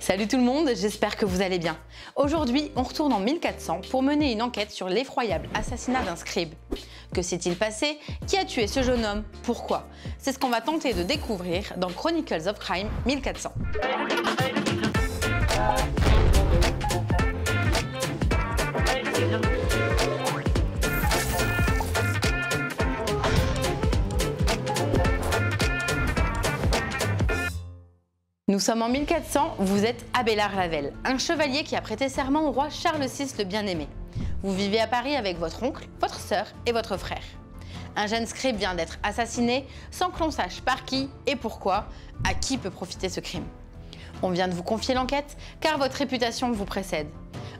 Salut tout le monde, j'espère que vous allez bien. Aujourd'hui, on retourne en 1400 pour mener une enquête sur l'effroyable assassinat d'un scribe. Que s'est-il passé? Qui a tué ce jeune homme? Pourquoi? C'est ce qu'on va tenter de découvrir dans Chronicles of Crime 1400. Nous sommes en 1400, vous êtes Abélard-Lavelle, un chevalier qui a prêté serment au roi Charles VI le Bien-Aimé. Vous vivez à Paris avec votre oncle, votre sœur et votre frère. Un jeune scribe vient d'être assassiné sans que l'on sache par qui et pourquoi. À qui peut profiter ce crime? On vient de vous confier l'enquête car votre réputation vous précède.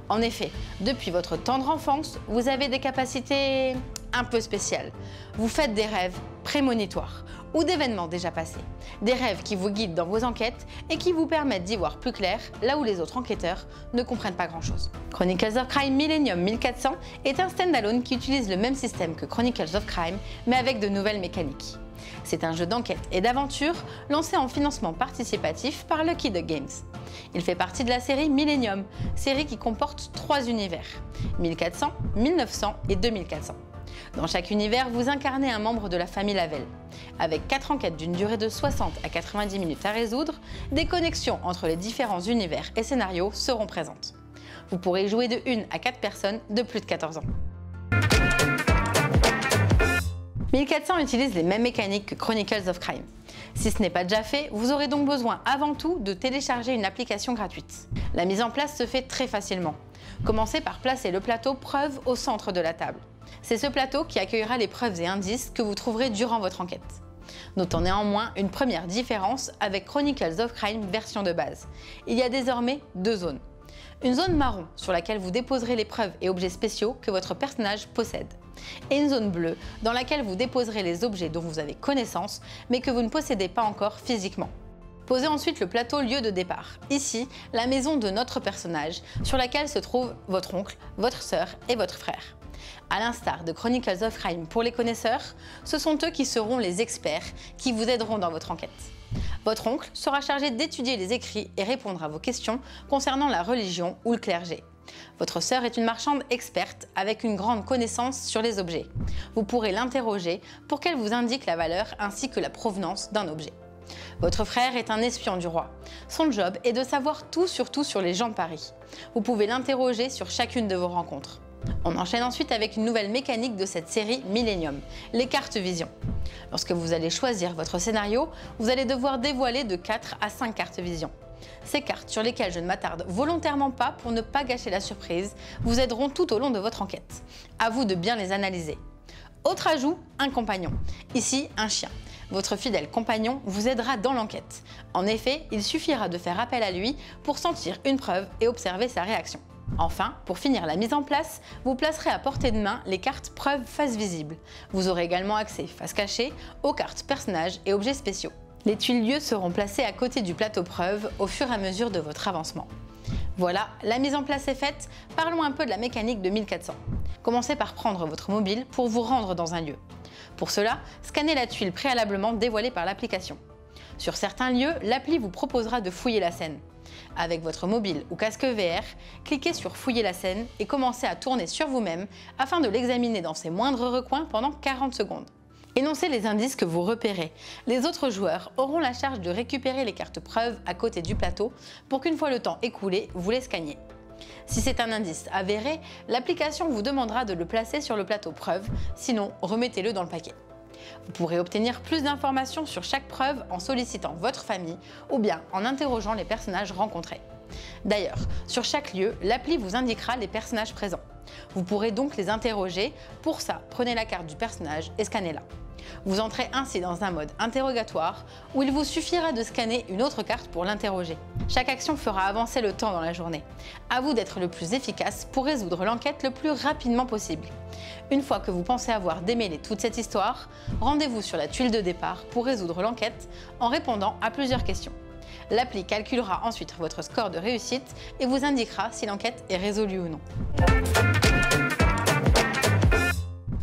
En effet, depuis votre tendre enfance, vous avez des capacités un peu spéciales. Vous faites des rêves prémonitoires ou d'événements déjà passés. Des rêves qui vous guident dans vos enquêtes et qui vous permettent d'y voir plus clair là où les autres enquêteurs ne comprennent pas grand-chose. Chronicles of Crime Millennium 1400 est un stand-alone qui utilise le même système que Chronicles of Crime mais avec de nouvelles mécaniques. C'est un jeu d'enquête et d'aventure lancé en financement participatif par Lucky Duck Games. Il fait partie de la série Millennium, série qui comporte 3 univers, 1400, 1900 et 2400. Dans chaque univers, vous incarnez un membre de la famille Lavelle. Avec 4 enquêtes d'une durée de 60 à 90 minutes à résoudre, des connexions entre les différents univers et scénarios seront présentes. Vous pourrez y jouer de 1 à 4 personnes de plus de 14 ans. 1400 utilise les mêmes mécaniques que Chronicles of Crime. Si ce n'est pas déjà fait, vous aurez donc besoin avant tout de télécharger une application gratuite. La mise en place se fait très facilement. Commencez par placer le plateau preuve au centre de la table. C'est ce plateau qui accueillera les preuves et indices que vous trouverez durant votre enquête. Notons néanmoins une première différence avec Chronicles of Crime version de base. Il y a désormais 2 zones. Une zone marron sur laquelle vous déposerez les preuves et objets spéciaux que votre personnage possède. Et une zone bleue dans laquelle vous déposerez les objets dont vous avez connaissance mais que vous ne possédez pas encore physiquement. Posez ensuite le plateau lieu de départ. Ici, la maison de notre personnage sur laquelle se trouvent votre oncle, votre sœur et votre frère. À l'instar de Chronicles of Crime pour les connaisseurs, ce sont eux qui seront les experts qui vous aideront dans votre enquête. Votre oncle sera chargé d'étudier les écrits et répondre à vos questions concernant la religion ou le clergé. Votre sœur est une marchande experte avec une grande connaissance sur les objets. Vous pourrez l'interroger pour qu'elle vous indique la valeur ainsi que la provenance d'un objet. Votre frère est un espion du roi. Son job est de savoir tout sur les gens de Paris. Vous pouvez l'interroger sur chacune de vos rencontres. On enchaîne ensuite avec une nouvelle mécanique de cette série Millennium, les cartes vision. Lorsque vous allez choisir votre scénario, vous allez devoir dévoiler de 4 à 5 cartes vision. Ces cartes, sur lesquelles je ne m'attarde volontairement pas pour ne pas gâcher la surprise, vous aideront tout au long de votre enquête. À vous de bien les analyser. Autre ajout, un compagnon. Ici, un chien. Votre fidèle compagnon vous aidera dans l'enquête. En effet, il suffira de faire appel à lui pour sentir une preuve et observer sa réaction. Enfin, pour finir la mise en place, vous placerez à portée de main les cartes preuves face visible. Vous aurez également accès face cachée aux cartes personnages et objets spéciaux. Les tuiles lieux seront placées à côté du plateau preuve au fur et à mesure de votre avancement. Voilà, la mise en place est faite, parlons un peu de la mécanique de 1400. Commencez par prendre votre mobile pour vous rendre dans un lieu. Pour cela, scannez la tuile préalablement dévoilée par l'application. Sur certains lieux, l'appli vous proposera de fouiller la scène. Avec votre mobile ou casque VR, cliquez sur Fouiller la scène et commencez à tourner sur vous-même afin de l'examiner dans ses moindres recoins pendant 40 secondes. Énoncez les indices que vous repérez. Les autres joueurs auront la charge de récupérer les cartes preuves à côté du plateau pour qu'une fois le temps écoulé, vous les scanniez. Si c'est un indice avéré, l'application vous demandera de le placer sur le plateau preuve, sinon remettez-le dans le paquet. Vous pourrez obtenir plus d'informations sur chaque preuve en sollicitant votre famille ou bien en interrogeant les personnages rencontrés. D'ailleurs, sur chaque lieu, l'appli vous indiquera les personnages présents. Vous pourrez donc les interroger. Pour ça, prenez la carte du personnage et scannez-la. Vous entrez ainsi dans un mode interrogatoire où il vous suffira de scanner une autre carte pour l'interroger. Chaque action fera avancer le temps dans la journée. À vous d'être le plus efficace pour résoudre l'enquête le plus rapidement possible. Une fois que vous pensez avoir démêlé toute cette histoire, rendez-vous sur la tuile de départ pour résoudre l'enquête en répondant à plusieurs questions. L'appli calculera ensuite votre score de réussite et vous indiquera si l'enquête est résolue ou non.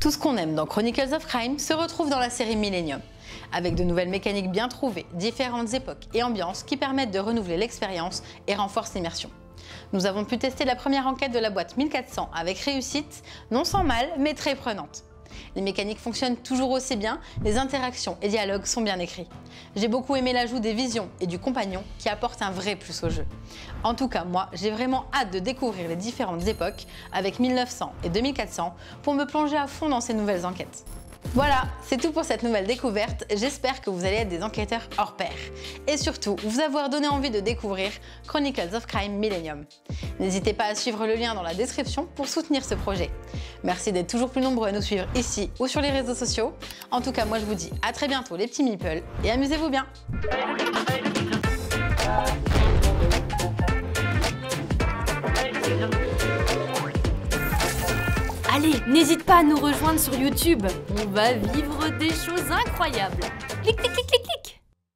Tout ce qu'on aime dans Chronicles of Crime se retrouve dans la série Millennium, avec de nouvelles mécaniques bien trouvées, différentes époques et ambiances qui permettent de renouveler l'expérience et renforcent l'immersion. Nous avons pu tester la première enquête de la boîte 1400 avec réussite, non sans mal, mais très prenante. Les mécaniques fonctionnent toujours aussi bien, les interactions et dialogues sont bien écrits. J'ai beaucoup aimé l'ajout des visions et du compagnon qui apporte un vrai plus au jeu. En tout cas, moi, j'ai vraiment hâte de découvrir les différentes époques avec 1900 et 2400 pour me plonger à fond dans ces nouvelles enquêtes. Voilà, c'est tout pour cette nouvelle découverte. J'espère que vous allez être des enquêteurs hors pair. Et surtout, vous avoir donné envie de découvrir Chronicles of Crime Millennium. N'hésitez pas à suivre le lien dans la description pour soutenir ce projet. Merci d'être toujours plus nombreux à nous suivre ici ou sur les réseaux sociaux. En tout cas, moi je vous dis à très bientôt les petits meeples et amusez-vous bien. Allez, n'hésite pas à nous rejoindre sur YouTube. On va vivre des choses incroyables. Clic, clic, clic.